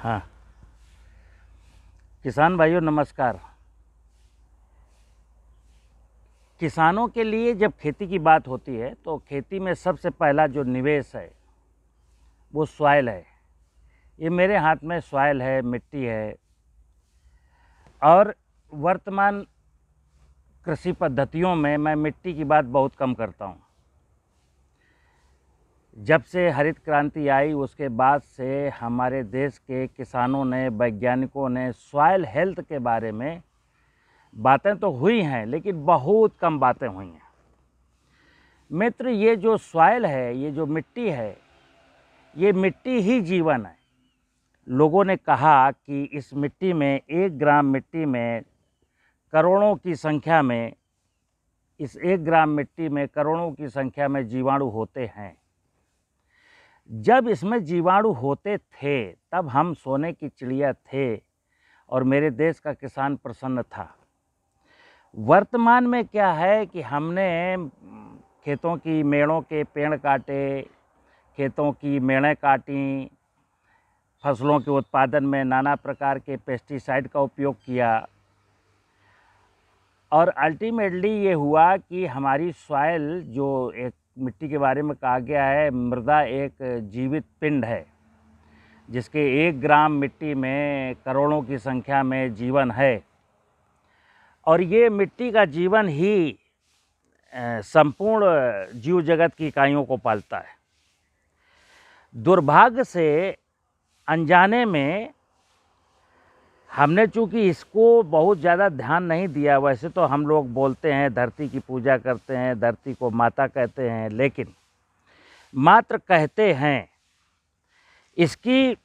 हाँ, किसान भाइयों नमस्कार। किसानों के लिए जब खेती की बात होती है तो खेती में सबसे पहला जो निवेश है वो सॉइल है। ये मेरे हाथ में सॉइल है, मिट्टी है। और वर्तमान कृषि पद्धतियों में मैं मिट्टी की बात बहुत कम करता हूँ। जब से हरित क्रांति आई उसके बाद से हमारे देश के किसानों ने, वैज्ञानिकों ने सॉइल हेल्थ के बारे में बातें तो हुई हैं, लेकिन बहुत कम बातें हुई हैं। मित्र, ये जो सॉइल है, ये जो मिट्टी है, ये मिट्टी ही जीवन है। लोगों ने कहा कि इस मिट्टी में 1 ग्राम मिट्टी में करोड़ों की संख्या में, इस 1 ग्राम मिट्टी में करोड़ों की संख्या में जीवाणु होते हैं। जब इसमें जीवाणु होते थे तब हम सोने की चिड़िया थे और मेरे देश का किसान प्रसन्न था। वर्तमान में क्या है कि हमने खेतों की मेड़ों के पेड़ काटे, खेतों की मेड़ें काटी, फसलों के उत्पादन में नाना प्रकार के पेस्टिसाइड का उपयोग किया और अल्टीमेटली ये हुआ कि हमारी सॉइल, जो एक मिट्टी के बारे में कहा गया है, मृदा एक जीवित पिंड है जिसके 1 ग्राम मिट्टी में करोड़ों की संख्या में जीवन है। और ये मिट्टी का जीवन ही संपूर्ण जीव जगत की इकाइयों को पालता है। दुर्भाग्य से अनजाने में हमने चूँकि इसको बहुत ज़्यादा ध्यान नहीं दिया। वैसे तो हम लोग बोलते हैं, धरती की पूजा करते हैं, धरती को माता कहते हैं, लेकिन मात्र कहते हैं। इसकी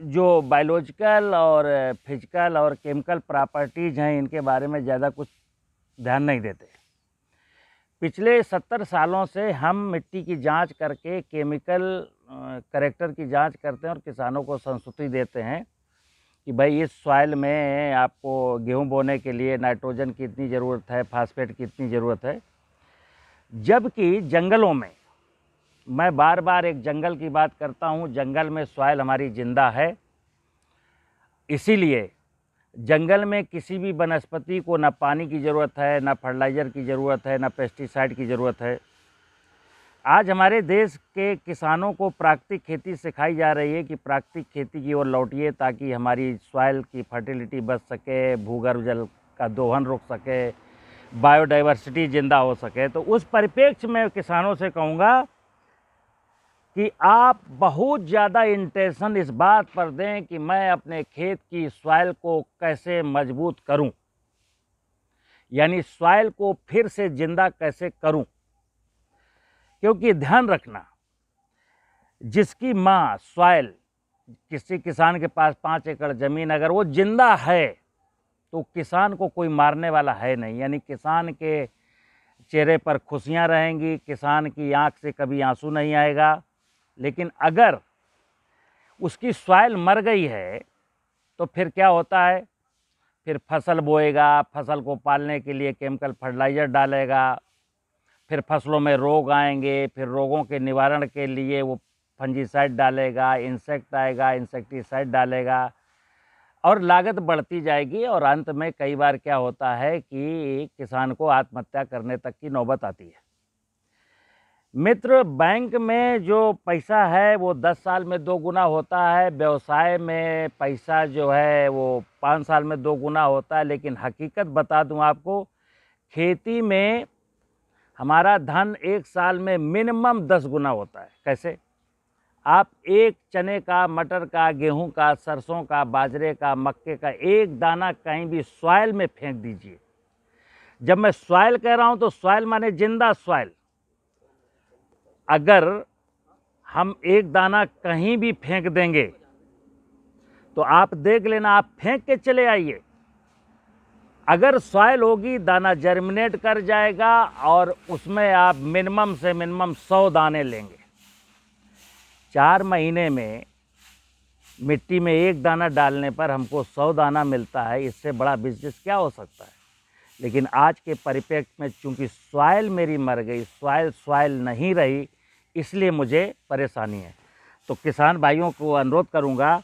जो बायोलॉजिकल और फिजिकल और केमिकल प्रॉपर्टीज़ हैं, इनके बारे में ज़्यादा कुछ ध्यान नहीं देते। पिछले 70 सालों से हम मिट्टी की जांच करके केमिकल कैरेक्टर की जांच करते हैं और किसानों को संस्तुति देते हैं कि भाई इस सॉइल में आपको गेहूं बोने के लिए नाइट्रोजन की इतनी ज़रूरत है, फास्फेट की इतनी ज़रूरत है। जबकि जंगलों में, मैं बार बार एक जंगल की बात करता हूं, जंगल में सॉइल हमारी जिंदा है। इसीलिए जंगल में किसी भी वनस्पति को ना पानी की ज़रूरत है, ना फर्टिलाइज़र की ज़रूरत है, ना पेस्टिसाइड की ज़रूरत है। आज हमारे देश के किसानों को प्राकृतिक खेती सिखाई जा रही है कि प्राकृतिक खेती की ओर लौटिए ताकि हमारी सॉइल की फर्टिलिटी बच सके, भूगर्भ जल का दोहन रुक सके, बायोडाइवर्सिटी ज़िंदा हो सके। तो उस परिप्रेक्ष्य में किसानों से कहूँगा कि आप बहुत ज़्यादा इंटेंशन इस बात पर दें कि मैं अपने खेत की सॉइल को कैसे मजबूत करूं, यानी सॉइल को फिर से जिंदा कैसे करूं। क्योंकि ध्यान रखना, जिसकी माँ सॉइल, किसी किसान के पास 5 एकड़ ज़मीन अगर वो जिंदा है तो किसान को कोई मारने वाला है नहीं। यानी किसान के चेहरे पर खुशियाँ रहेंगी, किसान की आंख से कभी आंसू नहीं आएगा। लेकिन अगर उसकी सॉइल मर गई है तो फिर क्या होता है, फिर फसल बोएगा, फसल को पालने के लिए केमिकल फर्टिलाइज़र डालेगा, फिर फसलों में रोग आएंगे, फिर रोगों के निवारण के लिए वो फंजीसाइड डालेगा, इंसेक्ट आएगा, इंसेक्टिसाइड डालेगा और लागत बढ़ती जाएगी। और अंत में कई बार क्या होता है कि किसान को आत्महत्या करने तक की नौबत आती है। मित्र, बैंक में जो पैसा है वो 10 साल में 2 गुना होता है, व्यवसाय में पैसा जो है वो 5 साल में 2 गुना होता है। लेकिन हकीकत बता दूं आपको, खेती में हमारा धन 1 साल में मिनिमम 10 गुना होता है। कैसे? आप एक चने का, मटर का, गेहूं का, सरसों का, बाजरे का, मक्के का एक दाना कहीं भी सॉइल में फेंक दीजिए। जब मैं सॉइल कह रहा हूं तो सॉइल माने जिंदा सॉइल। अगर हम एक दाना कहीं भी फेंक देंगे तो आप देख लेना, आप फेंक के चले आइए, अगर सॉइल होगी दाना जर्मिनेट कर जाएगा और उसमें आप मिनिमम से मिनिमम 100 दाने लेंगे। 4 महीने में मिट्टी में एक दाना डालने पर हमको 100 दाना मिलता है। इससे बड़ा बिजनेस क्या हो सकता है। लेकिन आज के परिप्रेक्ष्य में चूंकि सॉइल मेरी मर गई, सॉइल नहीं रही, इसलिए मुझे परेशानी है। तो किसान भाइयों को अनुरोध करूंगा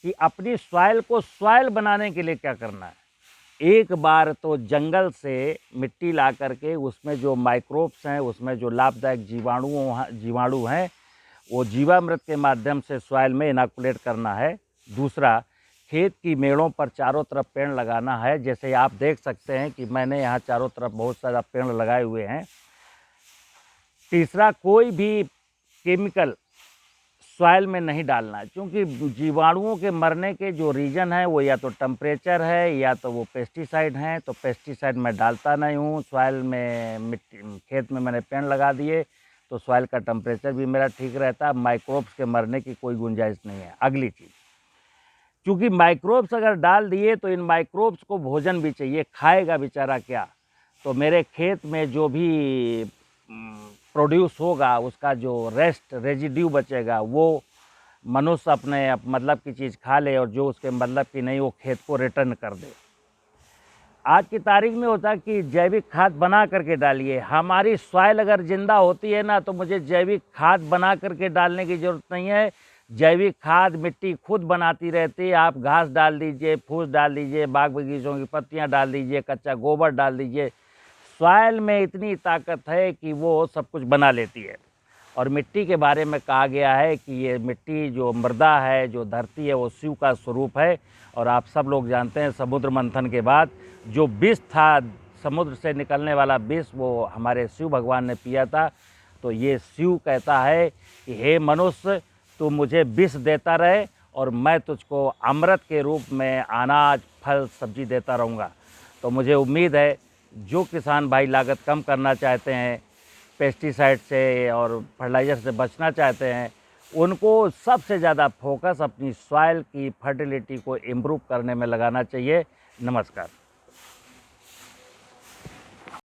कि अपनी सॉइल को सॉइल बनाने के लिए क्या करना है। एक बार तो जंगल से मिट्टी ला करके उसमें जो माइक्रोब्स हैं, उसमें जो लाभदायक जीवाणु हैं, वो जीवामृत के माध्यम से सॉइल में इनॉकुलेट करना है। दूसरा, खेत की मेड़ों पर चारों तरफ पेड़ लगाना है। जैसे आप देख सकते हैं कि मैंने यहाँ चारों तरफ बहुत सारा पेड़ लगाए हुए हैं। तीसरा, कोई भी केमिकल सॉइल में नहीं डालना है, क्योंकि जीवाणुओं के मरने के जो रीज़न है वो या तो टेम्परेचर है या तो वो पेस्टिसाइड हैं। तो पेस्टिसाइड मैं डालता नहीं हूँ सॉइल में। मिट्टी खेत में मैंने पेड़ लगा दिए तो सॉइल का टेम्परेचर भी मेरा ठीक रहता है, माइक्रोब्स के मरने की कोई गुंजाइश नहीं है। अगली चीज़, क्योंकि माइक्रोब्स अगर डाल दिए तो इन माइक्रोब्स को भोजन भी चाहिए, खाएगा बेचारा क्या। तो मेरे खेत में जो भी प्रोड्यूस होगा, उसका जो रेजिड्यू बचेगा, वो मनुष्य अपने मतलब की चीज़ खा ले, और जो उसके मतलब की नहीं वो खेत को रिटर्न कर दे। आज की तारीख में होता है कि जैविक खाद बना करके डालिए। हमारी सॉइल अगर ज़िंदा होती है ना, तो मुझे जैविक खाद बना करके डालने की ज़रूरत नहीं है। जैविक खाद मिट्टी खुद बनाती रहती है। आप घास डाल दीजिए, फूस डाल दीजिए, बाग बगीचों की पत्तियां डाल दीजिए, कच्चा गोबर डाल दीजिए। सॉइल में इतनी ताकत है कि वो सब कुछ बना लेती है। और मिट्टी के बारे में कहा गया है कि ये मिट्टी जो मृदा है, जो धरती है, वो शिव का स्वरूप है। और आप सब लोग जानते हैं, समुद्र मंथन के बाद जो विष था, समुद्र से निकलने वाला विष, वो हमारे शिव भगवान ने पिया था। तो ये शिव कहता है कि हे मनुष्य, तू मुझे विष देता रहे और मैं तुझको अमृत के रूप में अनाज, फल, सब्जी देता रहूँगा। तो मुझे उम्मीद है जो किसान भाई लागत कम करना चाहते हैं, पेस्टिसाइड से और फर्टिलाइज़र से बचना चाहते हैं, उनको सबसे ज़्यादा फोकस अपनी सॉइल की फर्टिलिटी को इम्प्रूव करने में लगाना चाहिए। नमस्कार।